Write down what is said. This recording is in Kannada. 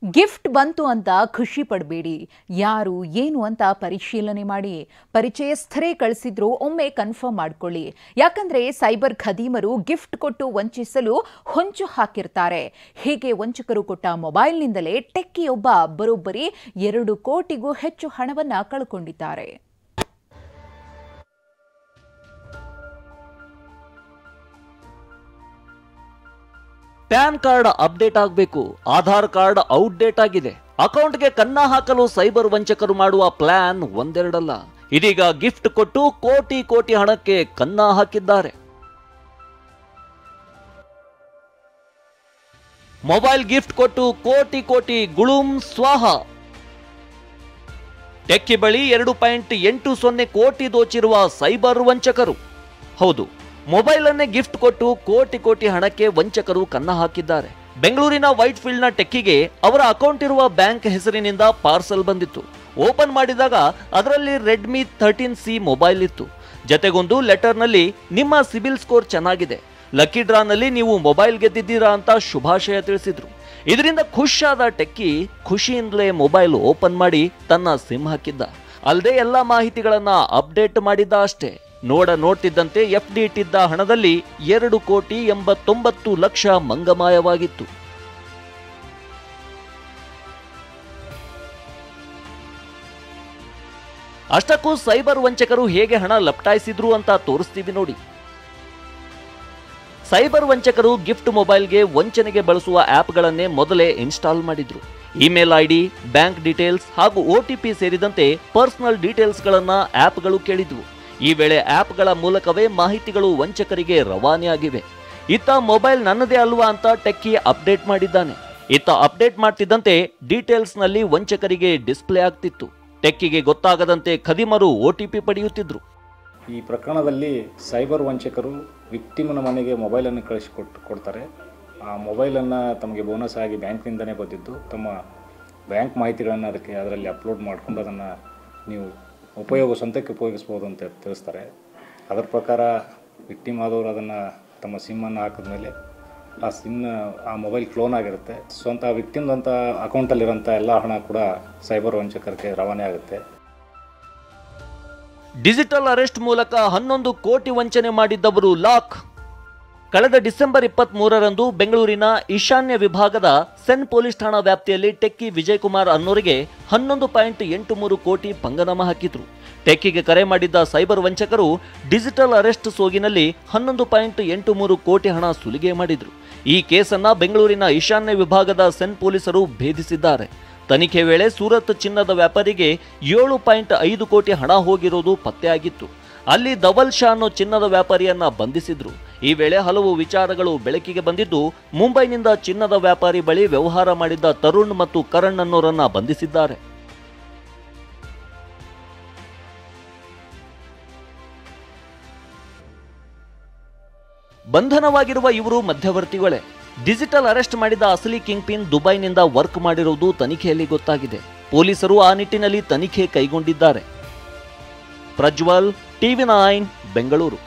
ಗಿಫ್ಟ್ ಬಂತು ಅಂತ ಖುಷಿ ಪಡಬೇಡಿ. ಯಾರು ಏನು ಅಂತ ಪರಿಶೀಲನೆ ಮಾಡಿ. ಪರಿಚಯಸ್ಥರೇ ಕಳಿಸಿದ್ರು ಒಮ್ಮೆ ಕನ್ಫರ್ಮ್ ಮಾಡ್ಕೊಳ್ಳಿ. ಯಾಕಂದ್ರೆ ಸೈಬರ್ ಖದೀಮರು ಗಿಫ್ಟ್ ಕೊಟ್ಟು ವಂಚಿಸಲು ಹೊಂಚು ಹಾಕಿರ್ತಾರೆ. ಹೀಗೆ ವಂಚಕರು ಕೊಟ್ಟ ಮೊಬೈಲ್ನಿಂದಲೇ ಟೆಕ್ಕಿಯೊಬ್ಬ ಬರೋಬ್ಬರಿ 2 ಕೋಟಿಗೂ ಹೆಚ್ಚು ಹಣವನ್ನ ಕಳ್ಕೊಂಡಿದ್ದಾರೆ. ಪ್ಯಾನ್ ಕಾರ್ಡ್ ಅಪ್ಡೇಟ್ ಆಗಬೇಕು, ಆಧಾರ್ ಕಾರ್ಡ್ ಔಟ್ಡೇಟ್ ಆಗಿದೆ. ಅಕೌಂಟ್ಗೆ ಕನ್ನ ಹಾಕಲು ಸೈಬರ್ ವಂಚಕರು ಮಾಡುವ ಪ್ಲಾನ್ ಒಂದೆರಡಲ್ಲ. ಇದೀಗ ಗಿಫ್ಟ್ ಕೊಟ್ಟು ಕೋಟಿ ಕೋಟಿ ಹಣಕ್ಕೆ ಕನ್ನ ಹಾಕಿದ್ದಾರೆ. ಮೊಬೈಲ್ ಗಿಫ್ಟ್ ಕೊಟ್ಟು ಕೋಟಿ ಕೋಟಿ ಗುಳುಂ ಸ್ವಾಹ. ಟೆಕ್ಕಿ ಬಳಿ 2.80 ಕೋಟಿ ದೋಚಿರುವ ಸೈಬರ್ ವಂಚಕರು. ಹೌದು, ಮೊಬೈಲ್ ಅನ್ನೇ ಗಿಫ್ಟ್ ಕೊಟ್ಟು ಕೋಟಿ ಕೋಟಿ ಹಣಕ್ಕೆ ವಂಚಕರು ಕನ್ನ ಹಾಕಿದ್ದಾರೆ. ಬೆಂಗಳೂರಿನ ವೈಟ್ ಫೀಲ್ಡ್ನ ಟೆಕ್ಕಿಗೆ ಅವರ ಅಕೌಂಟ್ ಇರುವ ಬ್ಯಾಂಕ್ ಹೆಸರಿನಿಂದ ಪಾರ್ಸಲ್ ಬಂದಿತ್ತು. ಓಪನ್ ಮಾಡಿದಾಗ ಅದರಲ್ಲಿ ರೆಡ್ಮಿ 13C ಮೊಬೈಲ್ ಇತ್ತು. ಜತೆಗೊಂದು ಲೆಟರ್ನಲ್ಲಿ ನಿಮ್ಮ ಸಿಬಿಲ್ ಸ್ಕೋರ್ ಚೆನ್ನಾಗಿದೆ, ಲಕ್ಕಿ ಡ್ರಾನಲ್ಲಿ ನೀವು ಮೊಬೈಲ್ ಗೆದ್ದಿದ್ದೀರಾ ಅಂತ ಶುಭಾಶಯ ತಿಳಿಸಿದ್ರು. ಇದರಿಂದ ಖುಷಿಯಾದ ಟೆಕ್ಕಿ ಖುಷಿಯಿಂದಲೇ ಮೊಬೈಲ್ ಓಪನ್ ಮಾಡಿ ತನ್ನ ಸಿಮ್ ಹಾಕಿದ್ದ. ಅಲ್ಲದೆ ಎಲ್ಲ ಮಾಹಿತಿಗಳನ್ನ ಅಪ್ಡೇಟ್ ಮಾಡಿದ್ದ ಅಷ್ಟೇ. ನೋಡ್ತಿದ್ದಂತೆ FD ಇಟ್ಟಿದ್ದ ಹಣದಲ್ಲಿ 2.89 ಕೋಟಿ ಮಂಗಮಾಯವಾಗಿತ್ತು. ಅಷ್ಟಕ್ಕೂ ಸೈಬರ್ ವಂಚಕರು ಹೇಗೆ ಹಣ ಲಪಟಾಯಿಸಿದ್ರು ಅಂತ ತೋರಿಸ್ತೀವಿ ನೋಡಿ. ಸೈಬರ್ ವಂಚಕರು ಗಿಫ್ಟ್ ಮೊಬೈಲ್ಗೆ ವಂಚನೆಗೆ ಬಳಸುವ ಆಪ್ಗಳನ್ನೇ ಮೊದಲೇ ಇನ್ಸ್ಟಾಲ್ ಮಾಡಿದ್ರು. ಇಮೇಲ್ ID, ಬ್ಯಾಂಕ್ ಡೀಟೇಲ್ಸ್ ಹಾಗೂ OTP ಸೇರಿದಂತೆ ಪರ್ಸನಲ್ ಡೀಟೇಲ್ಸ್ಗಳನ್ನ ಆಪ್ಗಳು ಕೇಳಿದ್ವು. ಈ ವೇಳೆ ಆಪ್ಗಳ ಮೂಲಕವೇ ಮಾಹಿತಿಗಳು ವಂಚಕರಿಗೆ ರವಾನೆಯಾಗಿವೆ. ಇತ್ತ ಮೊಬೈಲ್ ನನ್ನದೇ ಅಲ್ವಾ ಅಂತ ಟೆಕ್ಕಿ ಅಪ್ಡೇಟ್ ಮಾಡಿದ್ದಾನೆ. ಇತ್ತ ಅಪ್ಡೇಟ್ ಮಾಡ್ತಿದ್ದಂತೆ ಡೀಟೇಲ್ಸ್ನಲ್ಲಿ ವಂಚಕರಿಗೆ ಡಿಸ್ಪ್ಲೇ ಆಗ್ತಿತ್ತು. ಟೆಕ್ಕಿಗೆ ಗೊತ್ತಾಗದಂತೆ ಖದೀಮರು OTP ಪಡೆಯುತ್ತಿದ್ರು. ಈ ಪ್ರಕರಣದಲ್ಲಿ ಸೈಬರ್ ವಂಚಕರು ವಿಕ್ಟಿಮನ ಮನೆಗೆ ಮೊಬೈಲನ್ನು ಕೊಡ್ತಾರೆ. ಆ ಮೊಬೈಲನ್ನು ತಮಗೆ ಬೋನಸ್ ಆಗಿ ಬ್ಯಾಂಕ್ನಿಂದನೇ ಬಂದಿದ್ದು, ತಮ್ಮ ಬ್ಯಾಂಕ್ ಮಾಹಿತಿಗಳನ್ನು ಅದರಲ್ಲಿ ಅಪ್ಲೋಡ್ ಮಾಡಿಕೊಂಡು ಅದನ್ನು ನೀವು ಸ್ವಂತಕ್ಕೆ ಉಪಯೋಗಿಸ್ಬೋದು ಅಂತ ತಿಳಿಸ್ತಾರೆ. ಅದರ ಪ್ರಕಾರ ವಿಕ್ಟಿಮ್ ಆದವರು ಅದನ್ನು ತಮ್ಮ ಸಿಮ್ಮನ್ನು ಹಾಕಿದ್ಮೇಲೆ ಆ ಮೊಬೈಲ್ ಕ್ಲೋನ್ ಆಗಿರುತ್ತೆ. ಸ್ವಂತ ವಿಕ್ಟಿಮ್ದಂಥ ಅಕೌಂಟಲ್ಲಿರೋಂಥ ಎಲ್ಲ ಹಣ ಕೂಡ ಸೈಬರ್ ವಂಚಕರಿಗೆ ರವಾನೆ ಆಗುತ್ತೆ. ಡಿಜಿಟಲ್ ಅರೆಸ್ಟ್ ಮೂಲಕ 11 ಕೋಟಿ ವಂಚನೆ ಮಾಡಿದ್ದವರು ಲಾಕ್. ಕಳೆದ ಡಿಸೆಂಬರ್ 23ರಂದು ಬೆಂಗಳೂರಿನ ಈಶಾನ್ಯ ವಿಭಾಗದ ಸೆನ್ ಪೊಲೀಸ್ ಠಾಣಾ ವ್ಯಾಪ್ತಿಯಲ್ಲಿ ಟೆಕ್ಕಿ ವಿಜಯಕುಮಾರ್ ಅನ್ನೋರಿಗೆ 11.83 ಕೋಟಿ ಪಂಗನಾಮ ಹಾಕಿದ್ರು. ಟೆಕ್ಕಿಗೆ ಕರೆ ಮಾಡಿದ್ದ ಸೈಬರ್ ವಂಚಕರು ಡಿಜಿಟಲ್ ಅರೆಸ್ಟ್ ಸೋಗಿನಲ್ಲಿ 11.83 ಕೋಟಿ ಹಣ ಸುಲಿಗೆ ಮಾಡಿದ್ರು. ಈ ಕೇಸನ್ನ ಬೆಂಗಳೂರಿನ ಈಶಾನ್ಯ ವಿಭಾಗದ ಸೆನ್ ಪೊಲೀಸರು ಭೇದಿಸಿದ್ದಾರೆ. ತನಿಖೆ ವೇಳೆ ಸೂರತ್ ಚಿನ್ನದ ವ್ಯಾಪಾರಿಗೆ 7.5 ಕೋಟಿ ಹಣ ಹೋಗಿರೋದು ಪತ್ತೆಯಾಗಿತ್ತು. ಅಲ್ಲಿ ಧವಲ್ ಶಾ ಅನ್ನೋ ಚಿನ್ನದ ವ್ಯಾಪಾರಿಯನ್ನ ಬಂಧಿಸಿದ್ರು. ಈ ವೇಳೆ ಹಲವು ವಿಚಾರಗಳು ಬೆಳಕಿಗೆ ಬಂದಿದ್ದು, ಮುಂಬೈನಿಂದ ಚಿನ್ನದ ವ್ಯಾಪಾರಿ ಬಳಿ ವ್ಯವಹಾರ ಮಾಡಿದ್ದ ತರುಣ್ ಮತ್ತು ಕರಣ್ ಅನ್ನೋರನ್ನ ಬಂಧಿಸಿದ್ದಾರೆ. ಬಂಧನವಾಗಿರುವ ಇವರು ಮಧ್ಯವರ್ತಿಗಳೇ. ಡಿಜಿಟಲ್ ಅರೆಸ್ಟ್ ಮಾಡಿದ ಅಸಲಿ ಕಿಂಗ್ ಪಿನ್ ದುಬೈನಿಂದ ವರ್ಕ್ ಮಾಡಿರುವುದು ತನಿಖೆಯಲ್ಲಿ ಗೊತ್ತಾಗಿದೆ. ಪೊಲೀಸರು ಆ ನಿಟ್ಟಿನಲ್ಲಿ ತನಿಖೆ ಕೈಗೊಂಡಿದ್ದಾರೆ. ಪ್ರಜ್ವಲ್, TV9 ಬೆಂಗಳೂರು.